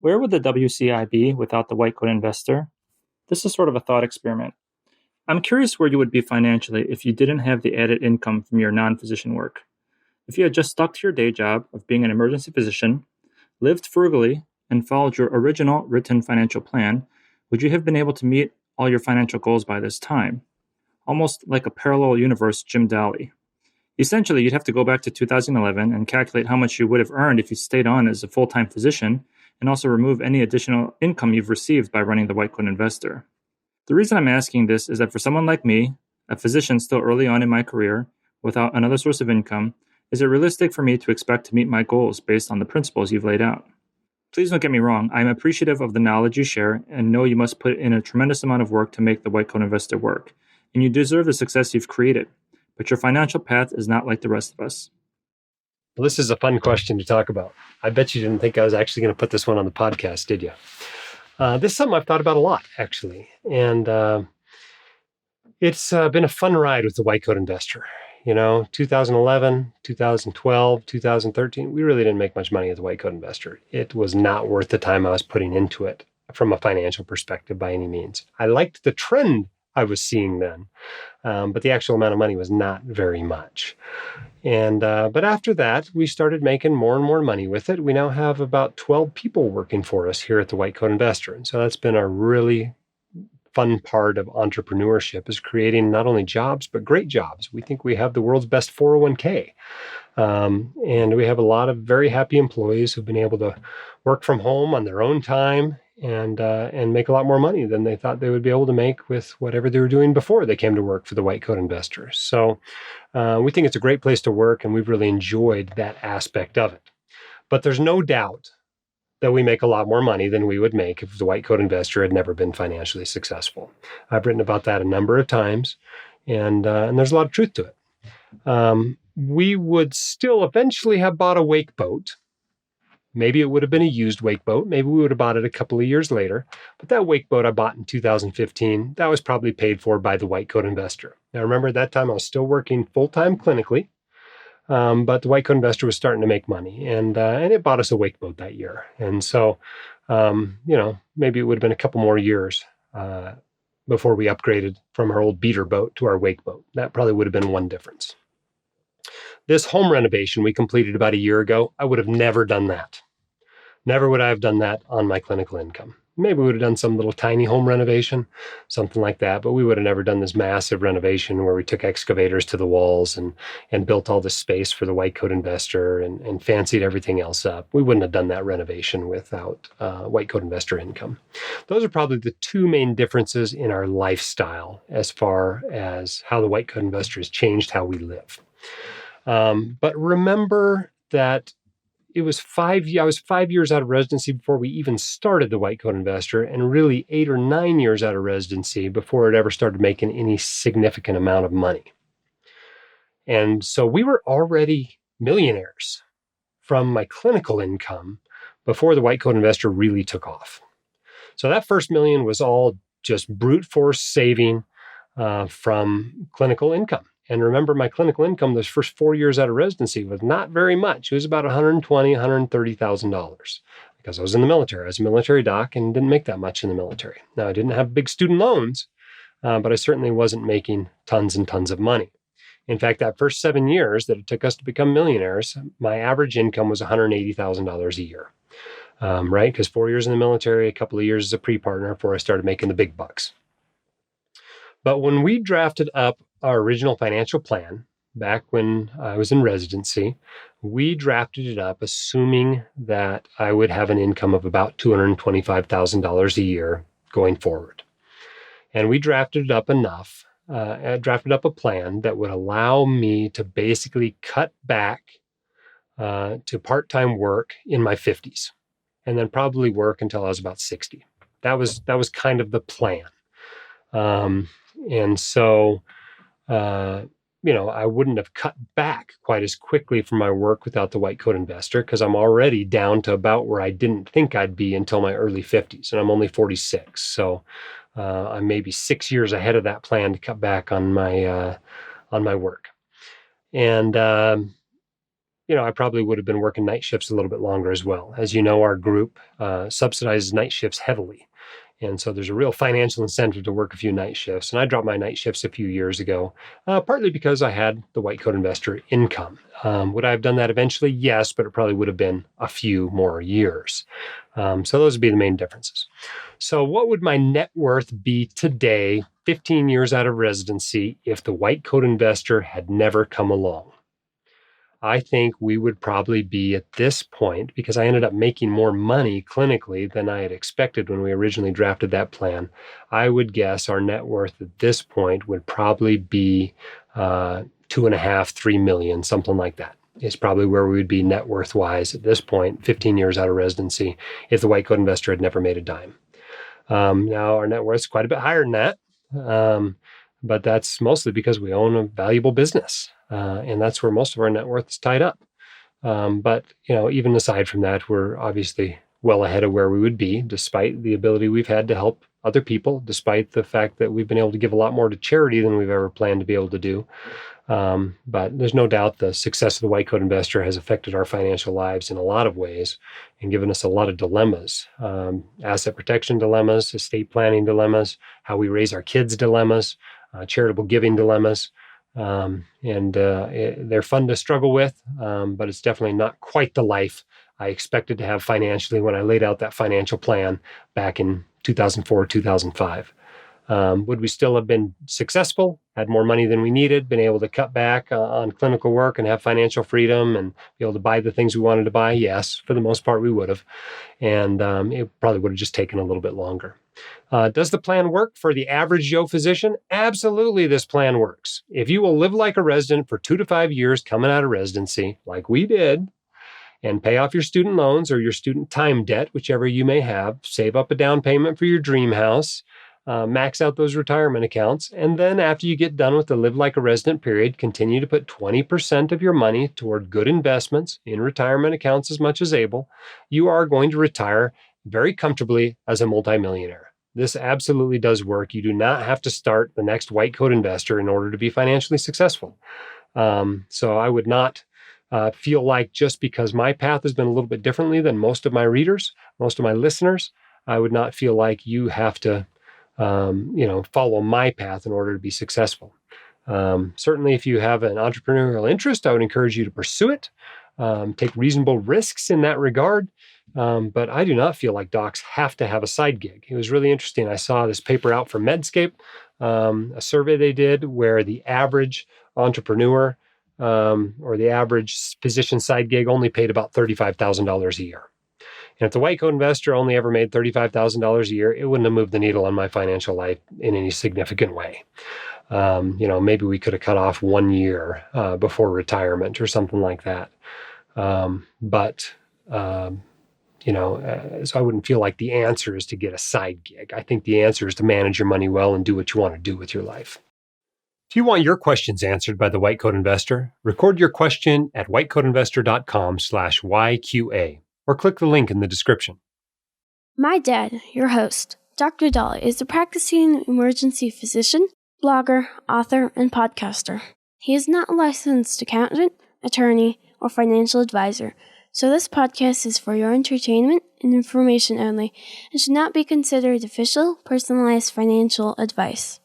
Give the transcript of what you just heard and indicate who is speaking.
Speaker 1: Where would the WCI be without the white coat investor? This is sort of a thought experiment. I'm curious where you would be financially if you didn't have the added income from your non-physician work. If you had just stuck to your day job of being an emergency physician, lived frugally, and followed your original written financial plan, would you have been able to meet all your financial goals by this time? Almost like a parallel universe Jim Dahle. Essentially, you'd have to go back to 2011 and calculate how much you would have earned if you stayed on as a full-time physician, and also remove any additional income you've received by running the white coat investor. The reason I'm asking this is that for someone like me, a physician still early on in my career, without another source of income, is it realistic for me to expect to meet my goals based on the principles you've laid out? Please don't get me wrong, I'm appreciative of the knowledge you share and know you must put in a tremendous amount of work to make the white coat investor work, and you deserve the success you've created, but your financial path is not like the rest of us.
Speaker 2: Well, this is a fun question to talk about. I bet you didn't think I was actually going to put this one on the podcast, did you? This is something I've thought about a lot, actually. And it's been a fun ride with the white coat investor. 2011, 2012, 2013, we really didn't make much money as a white coat investor. It was not worth the time I was putting into it from a financial perspective by any means. I liked the trend I was seeing then, but the actual amount of money was not very much. But after that, we started making more and more money with it. We now have about 12 people working for us here at the White Coat Investor. And so that's been a really fun part of entrepreneurship, is creating not only jobs, but great jobs. We think we have the world's best 401k. And we have a lot of very happy employees who've been able to work from home on their own time and make a lot more money than they thought they would be able to make with whatever they were doing before they came to work for the White Coat Investor. So we think it's a great place to work, and we've really enjoyed that aspect of it. But there's no doubt that we make a lot more money than we would make if the White Coat Investor had never been financially successful. I've written about that a number of times, and there's a lot of truth to it. We would still eventually have bought a wake boat. Maybe it would have been a used wake boat. Maybe we would have bought it a couple of years later. But that wake boat I bought in 2015, that was probably paid for by the White Coat Investor. Now, remember, at that time I was still working full-time clinically, but the White Coat Investor was starting to make money, and it bought us a wake boat that year. And so, maybe it would have been a couple more years before we upgraded from our old beater boat to our wake boat. That probably would have been one difference. This home renovation we completed about a year ago, I would have never done that. Never would I have done that on my clinical income. Maybe we would have done some little tiny home renovation, something like that, but we would have never done this massive renovation where we took excavators to the walls and built all this space for the White Coat Investor and fancied everything else up. We wouldn't have done that renovation without White Coat Investor income. Those are probably the two main differences in our lifestyle as far as how the White Coat Investor has changed how we live. But remember that I was 5 years out of residency before we even started the White Coat Investor, and really 8 or 9 years out of residency before it ever started making any significant amount of money. And so we were already millionaires from my clinical income before the White Coat Investor really took off. So that first million was all just brute force saving from clinical income. And remember, my clinical income those first 4 years out of residency was not very much. It was about $120,000, $130,000 because I was in the military. I was a military doc and didn't make that much in the military. Now, I didn't have big student loans, but I certainly wasn't making tons and tons of money. In fact, that first 7 years that it took us to become millionaires, my average income was $180,000 a year, right? Because 4 years in the military, a couple of years as a pre-partner before I started making the big bucks. But when we drafted up our original financial plan back when I was in residency, we drafted it up assuming that I would have an income of about $225,000 a year going forward. And we drafted it up enough, drafted up a plan that would allow me to basically cut back to part-time work in my 50s and then probably work until I was about 60. That was kind of the plan. And so, I wouldn't have cut back quite as quickly from my work without the White Coat Investor because I'm already down to about where I didn't think I'd be until my early 50s, and I'm only 46. So I'm maybe 6 years ahead of that plan to cut back on my work. And I probably would have been working night shifts a little bit longer as well. As you know, our group subsidizes night shifts heavily. And so there's a real financial incentive to work a few night shifts. And I dropped my night shifts a few years ago, partly because I had the White Coat Investor income. Would I have done that eventually? Yes, but it probably would have been a few more years. So those would be the main differences. So what would my net worth be today, 15 years out of residency, if the White Coat Investor had never come along? I think we would probably be at this point, because I ended up making more money clinically than I had expected when we originally drafted that plan. I would guess our net worth at this point would probably be 2.5, 3 million, something like that. Is probably where we would be net worth wise at this point, 15 years out of residency, if the White Coat Investor had never made a dime. Now our net worth is quite a bit higher than that. But that's mostly because we own a valuable business, and that's where most of our net worth is tied up. But even aside from that, we're obviously well ahead of where we would be, despite the ability we've had to help other people, despite the fact that we've been able to give a lot more to charity than we've ever planned to be able to do. But there's no doubt the success of the White Coat Investor has affected our financial lives in a lot of ways and given us a lot of dilemmas, asset protection dilemmas, estate planning dilemmas, how we raise our kids dilemmas, charitable giving dilemmas. They're fun to struggle with, but it's definitely not quite the life I expected to have financially when I laid out that financial plan back in 2004, 2005. Would we still have been successful, had more money than we needed, been able to cut back on clinical work and have financial freedom and be able to buy the things we wanted to buy? Yes, for the most part, we would have. And it probably would have just taken a little bit longer. Does the plan work for the average Joe physician? Absolutely, this plan works. If you will live like a resident for 2 to 5 years coming out of residency, like we did, and pay off your student loans or your student time debt, whichever you may have, save up a down payment for your dream house, max out those retirement accounts, and then after you get done with the live like a resident period, continue to put 20% of your money toward good investments in retirement accounts as much as able, you are going to retire very comfortably as a multimillionaire. This absolutely does work. You do not have to start the next White Coat Investor in order to be financially successful. So I would not feel like just because my path has been a little bit differently than most of my readers, most of my listeners, I would not feel like you have to follow my path in order to be successful. Certainly, if you have an entrepreneurial interest, I would encourage you to pursue it. Take reasonable risks in that regard. But I do not feel like docs have to have a side gig. It was really interesting. I saw this paper out from Medscape, a survey they did where the average entrepreneur or the average physician side gig only paid about $35,000 a year. And if the White Coat Investor only ever made $35,000 a year, it wouldn't have moved the needle on my financial life in any significant way. Maybe we could have cut off 1 year before retirement or something like that. So I wouldn't feel like the answer is to get a side gig. I think the answer is to manage your money well and do what you want to do with your life. If you want your questions answered by the White Coat Investor, record your question at whitecoatinvestor.com/YQA or click the link in the description.
Speaker 3: My dad, your host, Dr. Dahle, is a practicing emergency physician, blogger, author, and podcaster. He is not a licensed accountant, attorney, or financial advisor, so this podcast is for your entertainment and information only and should not be considered official, personalized financial advice.